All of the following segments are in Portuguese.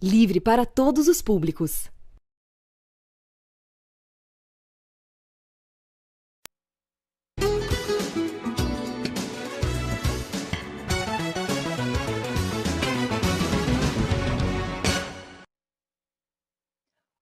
Livre para todos os públicos.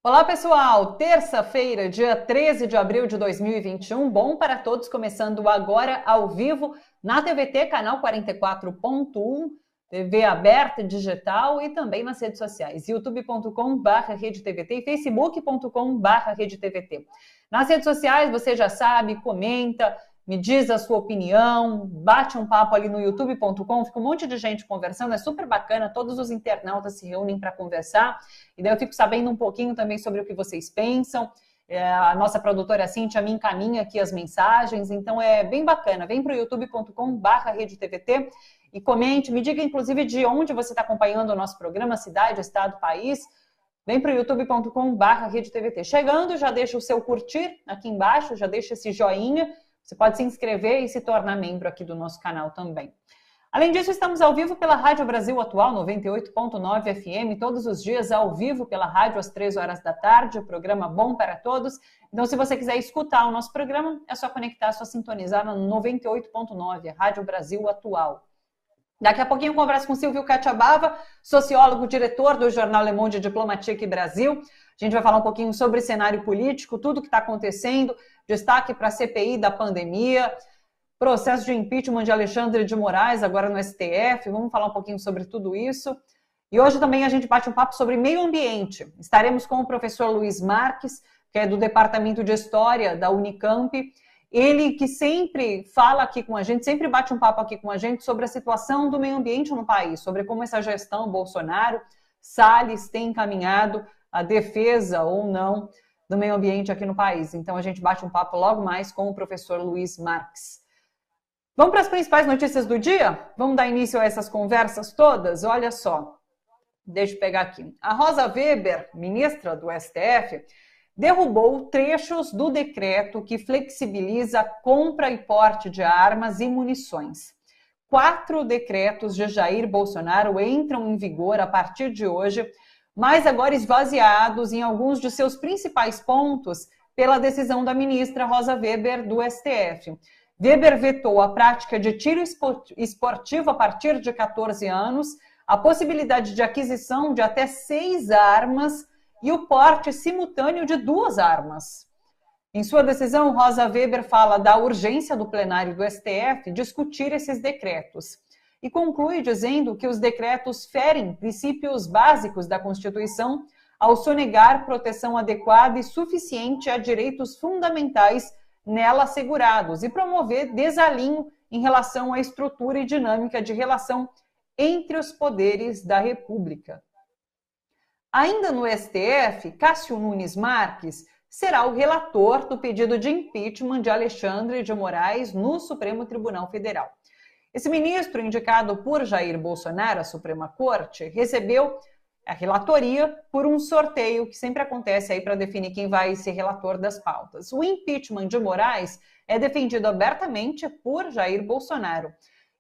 Olá pessoal, terça-feira, dia 13 de abril de 2021, bom para todos, começando agora ao vivo na TVT, canal 44.1, TV aberta, digital e também nas redes sociais, youtube.com/RedeTVT e facebook.com/RedeTVT. Nas redes sociais, você já sabe, comenta, me diz a sua opinião, bate um papo ali no youtube.com, fica um monte de gente conversando, é super bacana, todos os internautas se reúnem para conversar, e daí eu fico sabendo um pouquinho também sobre o que vocês pensam, a nossa produtora Cíntia me encaminha aqui as mensagens, então é bem bacana, vem para o youtube.com/RedeTVT e comente, me diga inclusive de onde você está acompanhando o nosso programa, cidade, estado, país, vem para o youtube.com/RedeTVT. Chegando, já deixa o seu curtir aqui embaixo, já deixa esse joinha. Você pode se inscrever e se tornar membro aqui do nosso canal também. Além disso, estamos ao vivo pela Rádio Brasil Atual, 98.9 FM, todos os dias ao vivo pela rádio às 3 horas da tarde, o programa Bom para Todos. Então, se você quiser escutar o nosso programa, é só conectar, é só sintonizar no 98.9, Rádio Brasil Atual. Daqui a pouquinho eu converso com Silvio Catiabava, sociólogo, diretor do jornal Le Monde Diplomatique Brasil. A gente vai falar um pouquinho sobre cenário político, tudo que está acontecendo, destaque para a CPI da pandemia, processo de impeachment de Alexandre de Moraes, agora no STF, vamos falar um pouquinho sobre tudo isso. E hoje também a gente bate um papo sobre meio ambiente. Estaremos com o professor Luiz Marques, que é do Departamento de História da Unicamp, ele que sempre fala aqui com a gente, sempre bate um papo aqui com a gente sobre a situação do meio ambiente no país, sobre como essa gestão Bolsonaro, Salles tem encaminhado a defesa ou não do meio ambiente aqui no país. Então a gente bate um papo logo mais com o professor Luiz Marques. Vamos para as principais notícias do dia? Vamos dar início a essas conversas todas? Olha só, deixa eu pegar aqui. A Rosa Weber, ministra do STF, derrubou trechos do decreto que flexibiliza a compra e porte de armas e munições. 4 decretos de Jair Bolsonaro entram em vigor a partir de hoje, mas agora esvaziados em alguns de seus principais pontos pela decisão da ministra Rosa Weber do STF. Weber vetou a prática de tiro esportivo a partir de 14 anos, a possibilidade de aquisição de até 6 armas e o porte simultâneo de 2 armas. Em sua decisão, Rosa Weber fala da urgência do plenário do STF discutir esses decretos e conclui dizendo que os decretos ferem princípios básicos da Constituição ao sonegar proteção adequada e suficiente a direitos fundamentais nela assegurados e promover desalinho em relação à estrutura e dinâmica de relação entre os poderes da República. Ainda no STF, Cássio Nunes Marques será o relator do pedido de impeachment de Alexandre de Moraes no Supremo Tribunal Federal. Esse ministro, indicado por Jair Bolsonaro à Suprema Corte, recebeu a relatoria por um sorteio que sempre acontece aí para definir quem vai ser relator das pautas. O impeachment de Moraes é defendido abertamente por Jair Bolsonaro.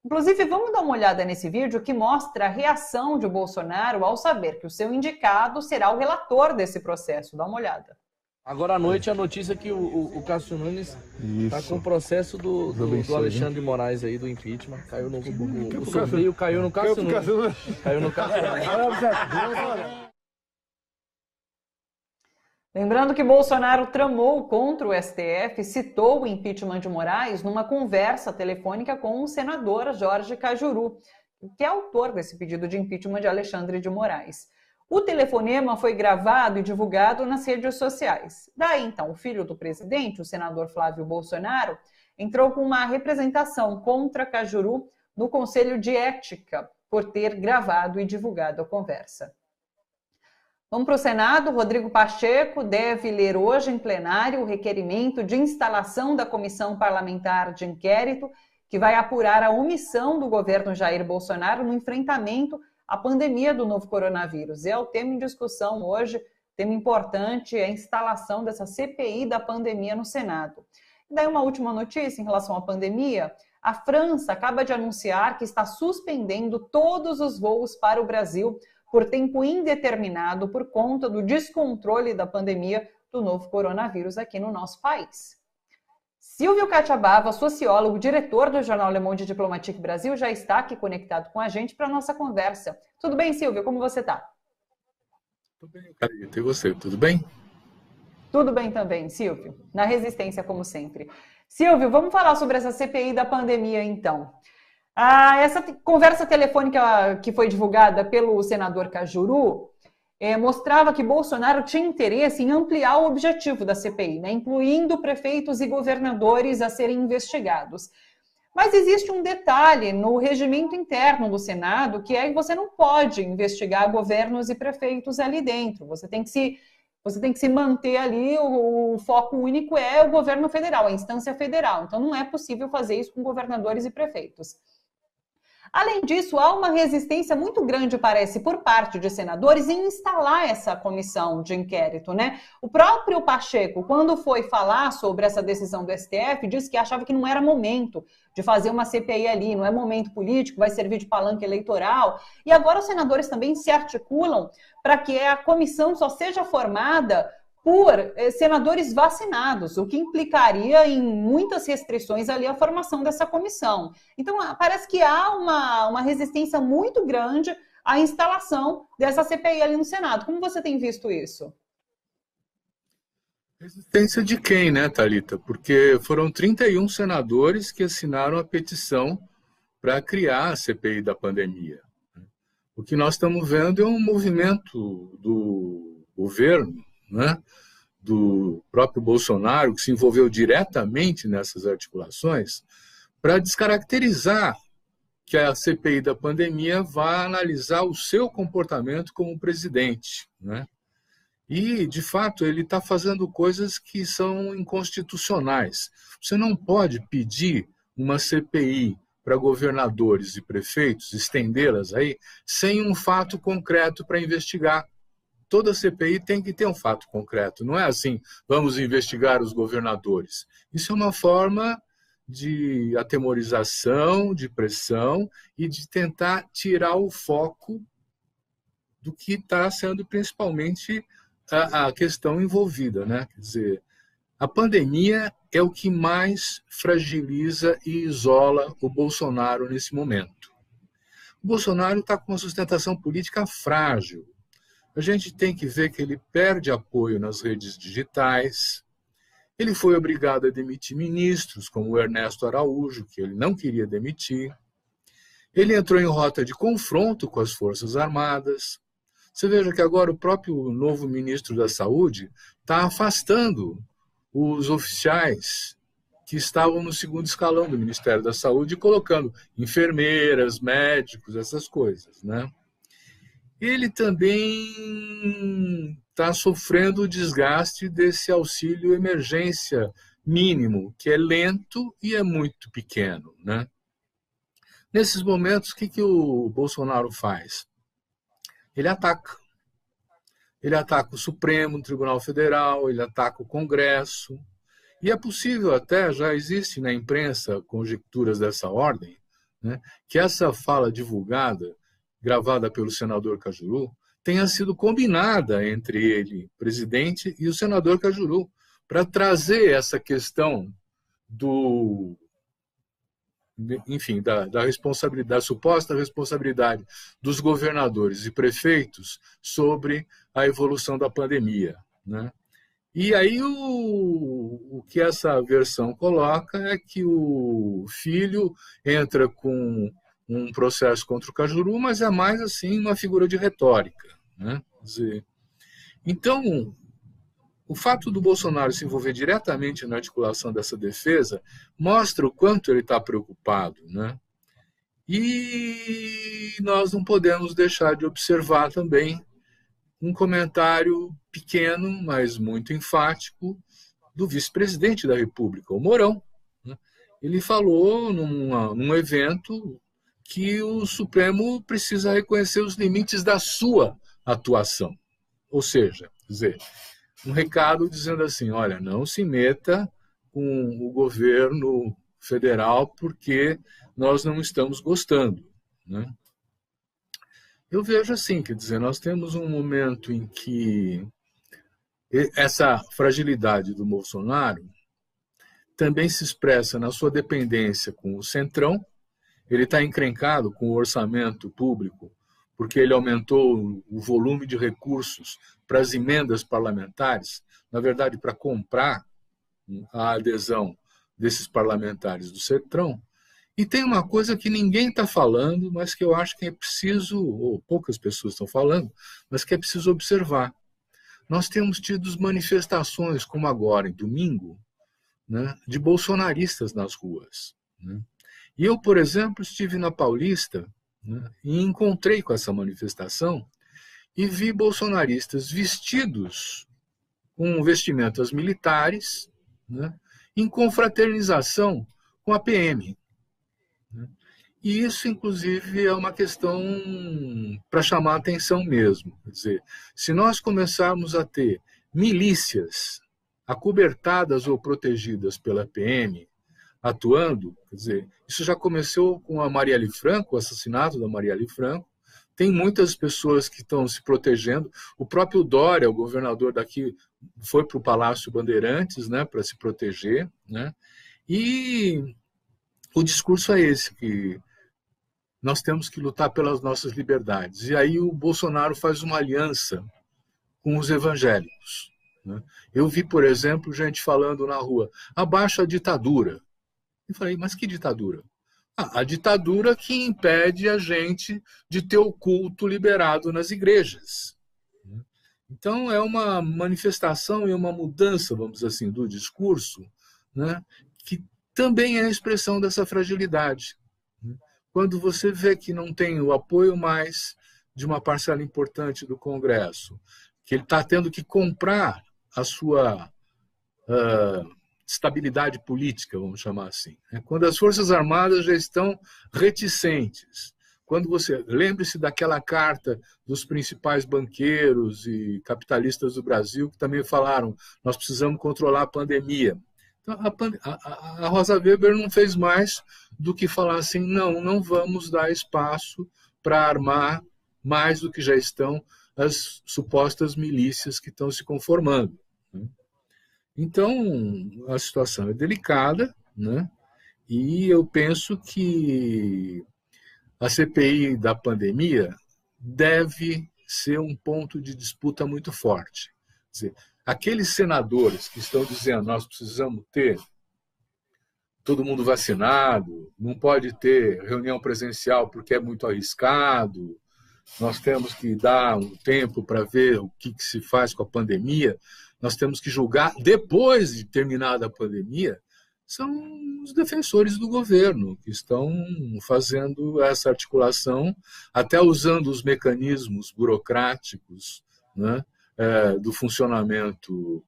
Inclusive, vamos dar uma olhada nesse vídeo que mostra a reação de Bolsonaro ao saber que o seu indicado será o relator desse processo. Dá uma olhada. Agora à noite a notícia é que o Cássio Nunes está com o processo do Alexandre de Moraes aí, do impeachment. Caiu no o sorteio, caiu no Cássio Nunes. Caiu no Cássio Nunes. Lembrando que Bolsonaro tramou contra o STF, citou o impeachment de Moraes numa conversa telefônica com o senador Jorge Cajuru, que é autor desse pedido de impeachment de Alexandre de Moraes. O telefonema foi gravado e divulgado nas redes sociais. Daí, então, o filho do presidente, o senador Flávio Bolsonaro, entrou com uma representação contra Cajuru no Conselho de Ética por ter gravado e divulgado a conversa. Vamos para o Senado. Rodrigo Pacheco deve ler hoje em plenário o requerimento de instalação da Comissão Parlamentar de Inquérito que vai apurar a omissão do governo Jair Bolsonaro no enfrentamento à pandemia do novo coronavírus. É o tema em discussão hoje, tema importante, é a instalação dessa CPI da pandemia no Senado. E daí uma última notícia em relação à pandemia. A França acaba de anunciar que está suspendendo todos os voos para o Brasil por tempo indeterminado por conta do descontrole da pandemia do novo coronavírus aqui no nosso país. Silvio Catiabava, sociólogo, diretor do jornal Le Monde Diplomatique Brasil, já está aqui conectado com a gente para a nossa conversa. Tudo bem, Silvio? Como você está? Tudo bem, Carita. E você, tudo bem? Tudo bem também, Silvio. Na resistência, como sempre. Silvio, vamos falar sobre essa CPI da pandemia, então. Essa conversa telefônica que foi divulgada pelo senador Cajuru mostrava que Bolsonaro tinha interesse em ampliar o objetivo da CPI, né, incluindo prefeitos e governadores a serem investigados. Mas existe um detalhe no regimento interno do Senado, que é que você não pode investigar governos e prefeitos ali dentro. Você tem que se manter ali, o foco único é o governo federal, a instância federal. Então não é possível fazer isso com governadores e prefeitos. Além disso, há uma resistência muito grande, parece, por parte de senadores em instalar essa comissão de inquérito, né? O próprio Pacheco, quando foi falar sobre essa decisão do STF, disse que achava que não era momento de fazer uma CPI ali, não é momento político, vai servir de palanque eleitoral. E agora os senadores também se articulam para que a comissão só seja formada por senadores vacinados, o que implicaria em muitas restrições ali à formação dessa comissão. Então, parece que há uma resistência muito grande à instalação dessa CPI ali no Senado. Como você tem visto isso? Resistência de quem, né, Thalita? Porque foram 31 senadores que assinaram a petição para criar a CPI da pandemia. O que nós estamos vendo é um movimento do governo, né, do próprio Bolsonaro, que se envolveu diretamente nessas articulações, para descaracterizar que a CPI da pandemia vai analisar o seu comportamento como presidente, né? E, de fato, ele está fazendo coisas que são inconstitucionais. Você não pode pedir uma CPI para governadores e prefeitos, estendê-las aí, sem um fato concreto para investigar. Toda CPI tem que ter um fato concreto. Não é assim, vamos investigar os governadores. Isso é uma forma de atemorização, de pressão e de tentar tirar o foco do que está sendo principalmente a questão envolvida, né? Quer dizer, a pandemia é o que mais fragiliza e isola o Bolsonaro nesse momento. O Bolsonaro está com uma sustentação política frágil. A gente tem que ver que ele perde apoio nas redes digitais. Ele foi obrigado a demitir ministros, como o Ernesto Araújo, que ele não queria demitir. Ele entrou em rota de confronto com as Forças Armadas. Você veja que agora o próprio novo ministro da Saúde está afastando os oficiais que estavam no segundo escalão do Ministério da Saúde e colocando enfermeiras, médicos, essas coisas, né? Ele também está sofrendo o desgaste desse auxílio emergência mínimo, que é lento e é muito pequeno, né? Nesses momentos, o que o Bolsonaro faz? Ele ataca. Ele ataca o Supremo Tribunal Federal, ele ataca o Congresso. E é possível até, já existe na imprensa conjecturas dessa ordem, né, que essa fala divulgada, gravada pelo senador Cajuru, tenha sido combinada entre ele, presidente, e o senador Cajuru, para trazer essa questão da responsabilidade, da suposta responsabilidade dos governadores e prefeitos sobre a evolução da pandemia, né? E aí o que essa versão coloca é que o filho entra com um processo contra o Cajuru, mas é mais assim uma figura de retórica, né? Quer dizer, então, o fato do Bolsonaro se envolver diretamente na articulação dessa defesa mostra o quanto ele está preocupado, né? E nós não podemos deixar de observar também um comentário pequeno, mas muito enfático, do vice-presidente da República, o Mourão, né? Ele falou num evento que o Supremo precisa reconhecer os limites da sua atuação. Ou seja, quer dizer, um recado dizendo assim, olha, não se meta com o governo federal porque nós não estamos gostando, né? Eu vejo assim, quer dizer, nós temos um momento em que essa fragilidade do Bolsonaro também se expressa na sua dependência com o Centrão. Ele está encrencado com o orçamento público, porque ele aumentou o volume de recursos para as emendas parlamentares, na verdade, para comprar a adesão desses parlamentares do Centrão. E tem uma coisa que ninguém está falando, mas que eu acho que é preciso, ou poucas pessoas estão falando, mas que é preciso observar. Nós temos tido manifestações, como agora, em domingo, né, de bolsonaristas nas ruas. Né? E eu, por exemplo, estive na Paulista, né, e encontrei com essa manifestação e vi bolsonaristas vestidos com vestimentas militares, né, em confraternização com a PM. Né? E isso, inclusive, é uma questão para chamar a atenção mesmo. Quer dizer, se nós começarmos a ter milícias acobertadas ou protegidas pela PM atuando, quer dizer, isso já começou com a Marielle Franco, o assassinato da Marielle Franco. Tem muitas pessoas que estão se protegendo. O próprio Dória, o governador daqui, foi para o Palácio Bandeirantes, né, para se proteger. Né? E o discurso é esse, que nós temos que lutar pelas nossas liberdades. E aí o Bolsonaro faz uma aliança com os evangélicos. Né? Eu vi, por exemplo, gente falando na rua, abaixo a ditadura. E falei, mas que ditadura? A ditadura que impede a gente de ter o culto liberado nas igrejas. Então, é uma manifestação e uma mudança, vamos dizer assim, do discurso, né, que também é a expressão dessa fragilidade. Quando você vê que não tem o apoio mais de uma parcela importante do Congresso, que ele está tendo que comprar a sua estabilidade política, vamos chamar assim. Quando as Forças Armadas já estão reticentes, quando você... Lembre-se daquela carta dos principais banqueiros e capitalistas do Brasil que também falaram, nós precisamos controlar a pandemia. Então, a Rosa Weber não fez mais do que falar assim, não vamos dar espaço para armar mais do que já estão as supostas milícias que estão se conformando. Então, a situação é delicada, né? E eu penso que a CPI da pandemia deve ser um ponto de disputa muito forte. Quer dizer, aqueles senadores que estão dizendo nós precisamos ter todo mundo vacinado, não pode ter reunião presencial porque é muito arriscado, nós temos que dar um tempo para ver o que se faz com a pandemia, nós temos que julgar depois de terminada a pandemia, são os defensores do governo que estão fazendo essa articulação, até usando os mecanismos burocráticos, né, do funcionamento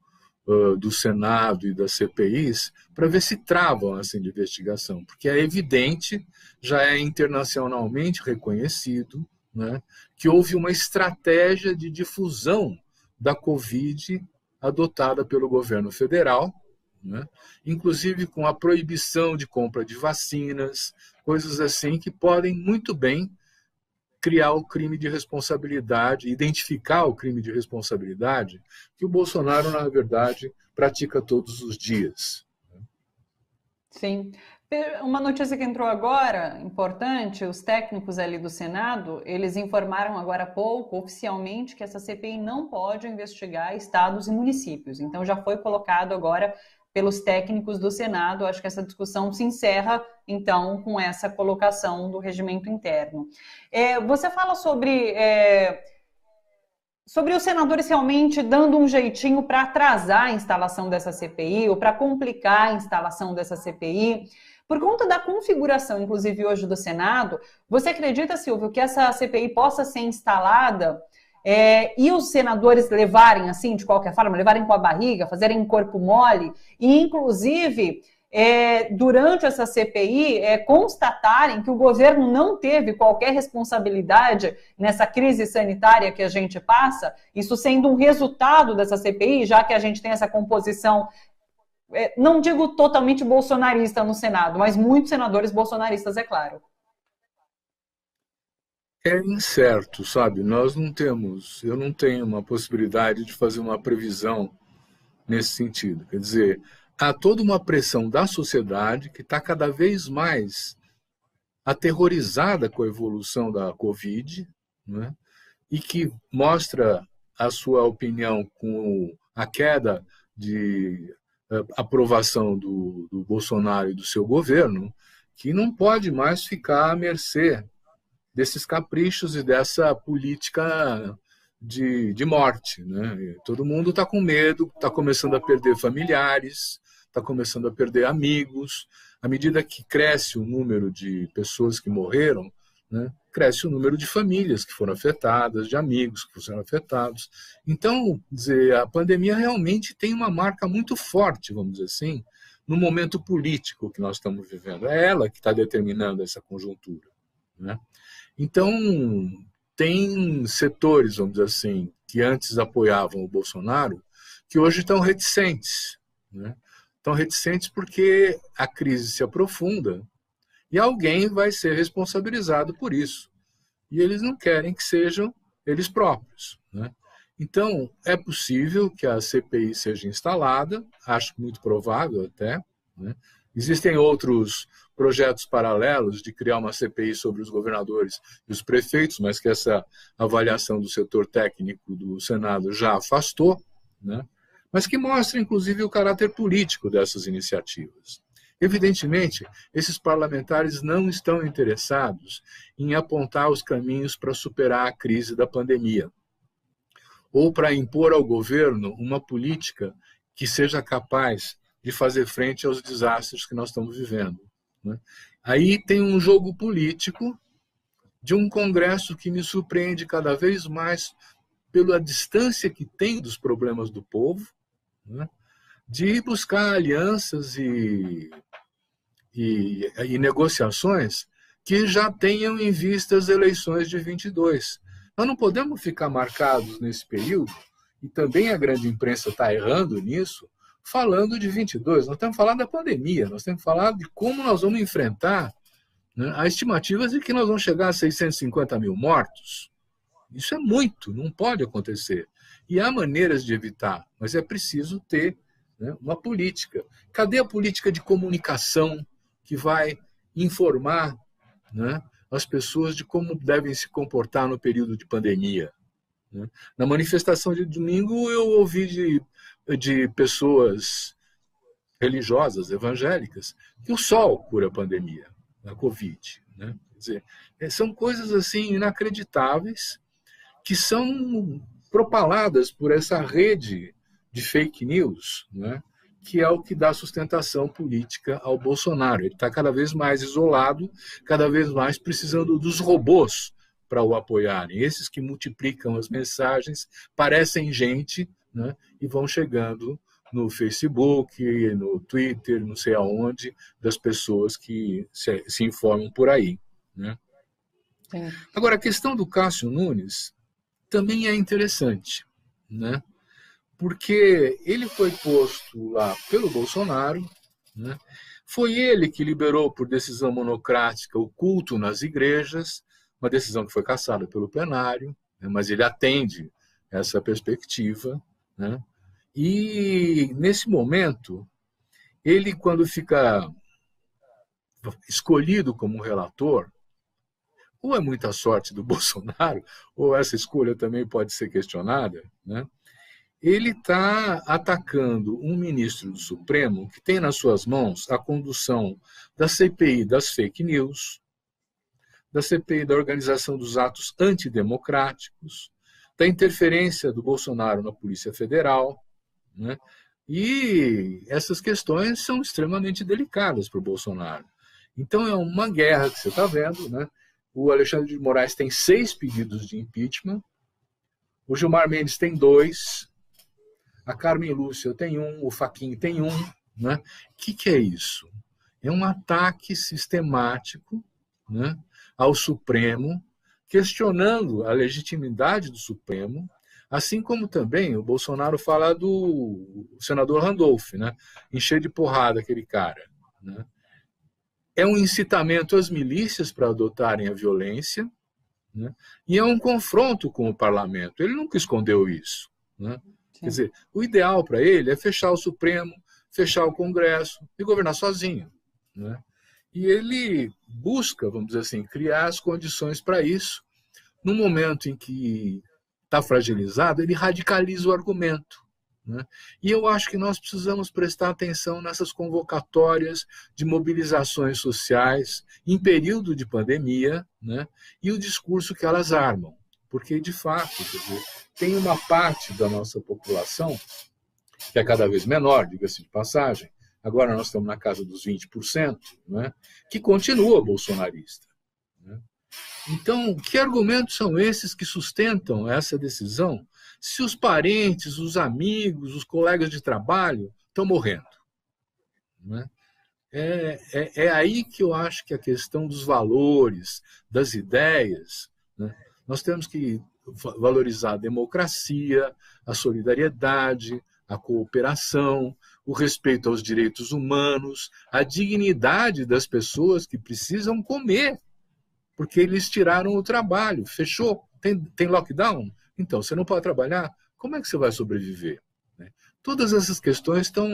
do Senado e das CPIs, para ver se travam essa investigação, porque é evidente, já é internacionalmente reconhecido, né, que houve uma estratégia de difusão da Covid adotada pelo governo federal, né, inclusive com a proibição de compra de vacinas, coisas assim que podem muito bem criar o crime de responsabilidade, identificar o crime de responsabilidade que o Bolsonaro, na verdade, pratica todos os dias. Sim. Uma notícia que entrou agora, importante, os técnicos ali do Senado, eles informaram agora há pouco, oficialmente, que essa CPI não pode investigar estados e municípios. Então já foi colocado agora pelos técnicos do Senado. Acho que essa discussão se encerra, então, com essa colocação do regimento interno. Você fala sobre os senadores realmente dando um jeitinho para atrasar a instalação dessa CPI ou para complicar a instalação dessa CPI. Por conta da configuração, inclusive hoje do Senado, você acredita, Silvio, que essa CPI possa ser instalada e os senadores levarem, assim, de qualquer forma, levarem com a barriga, fazerem corpo mole e, inclusive, durante essa CPI, constatarem que o governo não teve qualquer responsabilidade nessa crise sanitária que a gente passa, isso sendo um resultado dessa CPI, já que a gente tem essa composição, não digo totalmente bolsonarista no Senado, mas muitos senadores bolsonaristas, é claro. É incerto, sabe? Eu não tenho uma possibilidade de fazer uma previsão nesse sentido. Quer dizer, há toda uma pressão da sociedade que está cada vez mais aterrorizada com a evolução da Covid, né? E que mostra a sua opinião com a queda de aprovação do Bolsonaro e do seu governo, que não pode mais ficar à mercê desses caprichos e dessa política de morte, né? Todo mundo está com medo, está começando a perder familiares, está começando a perder amigos. À medida que cresce o número de pessoas que morreram, né, cresce o número de famílias que foram afetadas, de amigos que foram afetados. Então, dizer, a pandemia realmente tem uma marca muito forte, vamos dizer assim, no momento político que nós estamos vivendo. É ela que está determinando essa conjuntura, né? Então, tem setores, vamos dizer assim, que antes apoiavam o Bolsonaro, que hoje estão reticentes, né? Estão reticentes porque a crise se aprofunda e alguém vai ser responsabilizado por isso. E eles não querem que sejam eles próprios, né? Então, é possível que a CPI seja instalada, acho muito provável até, né? Existem outros projetos paralelos de criar uma CPI sobre os governadores e os prefeitos, mas que essa avaliação do setor técnico do Senado já afastou, né? Mas que mostra, inclusive, o caráter político dessas iniciativas. Evidentemente, esses parlamentares não estão interessados em apontar os caminhos para superar a crise da pandemia ou para impor ao governo uma política que seja capaz de fazer frente aos desastres que nós estamos vivendo, né? Aí tem um jogo político de um Congresso que me surpreende cada vez mais pela distância que tem dos problemas do povo, né? De buscar alianças e negociações que já tenham em vista as eleições de 22. Nós não podemos ficar marcados nesse período, e também a grande imprensa está errando nisso, falando de 22. Nós temos falado da pandemia, nós temos falado de como nós vamos enfrentar, né? A estimativa é que nós vamos chegar a 650 mil mortos. Isso é muito, não pode acontecer. E há maneiras de evitar, mas é preciso ter, né, uma política. Cadê a política de comunicação que vai informar, né, as pessoas de como devem se comportar no período de pandemia, né? Na manifestação de domingo, eu ouvi de pessoas religiosas, evangélicas, que o sol cura a pandemia, a Covid, né? Quer dizer, são coisas assim inacreditáveis que são propaladas por essa rede de fake news, né? Que é o que dá sustentação política ao Bolsonaro. Ele está cada vez mais isolado, cada vez mais precisando dos robôs para o apoiarem. Esses que multiplicam as mensagens, parecem gente, né? E vão chegando no Facebook, no Twitter, não sei aonde, das pessoas que se informam por aí, né? É. Agora, a questão do Cássio Nunes também é interessante, né? Porque ele foi posto lá pelo Bolsonaro, né? Foi ele que liberou por decisão monocrática o culto nas igrejas, uma decisão que foi cassada pelo plenário, né? Mas ele atende essa perspectiva, né? E, nesse momento, ele, quando fica escolhido como relator, ou é muita sorte do Bolsonaro, ou essa escolha também pode ser questionada, né? Ele está atacando um ministro do Supremo que tem nas suas mãos a condução da CPI das fake news, da CPI da organização dos atos antidemocráticos, da interferência do Bolsonaro na Polícia Federal, né? E essas questões são extremamente delicadas para o Bolsonaro. Então é uma guerra que você está vendo, né? O Alexandre de Moraes tem 6 pedidos de impeachment, o Gilmar Mendes tem 2, a Carmen Lúcia tem 1, o Fachin tem 1, né? O que é isso? É um ataque sistemático, né, ao Supremo, questionando a legitimidade do Supremo, assim como também o Bolsonaro fala do senador Randolph, né? Encher de porrada aquele cara, né? É um incitamento às milícias para adotarem a violência, né? E é um confronto com o parlamento. Ele nunca escondeu isso, né? Quer dizer, o ideal para ele é fechar o Supremo, fechar o Congresso e governar sozinho, né? E ele busca, vamos dizer assim, criar as condições para isso. No momento em que está fragilizado, ele radicaliza o argumento, né? E eu acho que nós precisamos prestar atenção nessas convocatórias de mobilizações sociais em período de pandemia, né? E o discurso que elas armam. Porque, de fato, quer dizer, tem uma parte da nossa população, que é cada vez menor, diga-se de passagem, agora nós estamos na casa dos 20%, né, que continua bolsonarista, né? Então, que argumentos são esses que sustentam essa decisão se os parentes, os amigos, os colegas de trabalho estão morrendo, né? É aí que eu acho que a questão dos valores, das ideias, né? Nós temos que valorizar a democracia, a solidariedade, a cooperação, o respeito aos direitos humanos, a dignidade das pessoas que precisam comer, porque eles tiraram o trabalho, fechou, tem lockdown, então você não pode trabalhar, como é que você vai sobreviver, né? Todas essas questões estão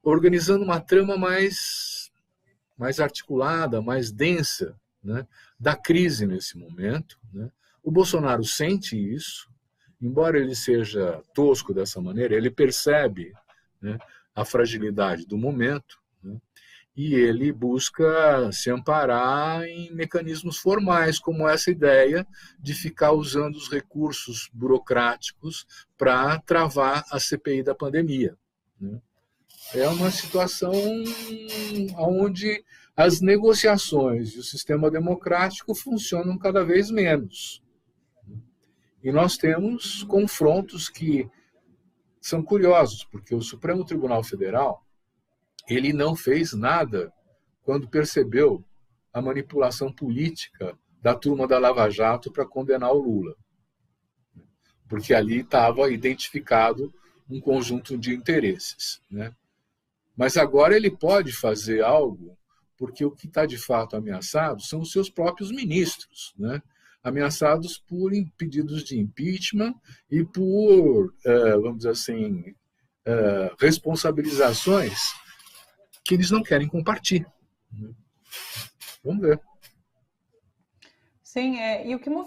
organizando uma trama mais articulada, mais densa, né, da crise nesse momento, né? O Bolsonaro sente isso, embora ele seja tosco dessa maneira, ele percebe, né, a fragilidade do momento, né, e ele busca se amparar em mecanismos formais, como essa ideia de ficar usando os recursos burocráticos para travar a CPI da pandemia, né? É uma situação onde as negociações e o sistema democrático funcionam cada vez menos. E nós temos confrontos que são curiosos, porque o Supremo Tribunal Federal ele não fez nada quando percebeu a manipulação política da turma da Lava Jato para condenar o Lula. Porque ali estava identificado um conjunto de interesses, né? Mas agora ele pode fazer algo, porque o que está de fato ameaçado são os seus próprios ministros, né? Ameaçados por pedidos de impeachment e por, vamos dizer assim, responsabilizações que eles não querem compartilhar. Vamos ver. Sim, e o que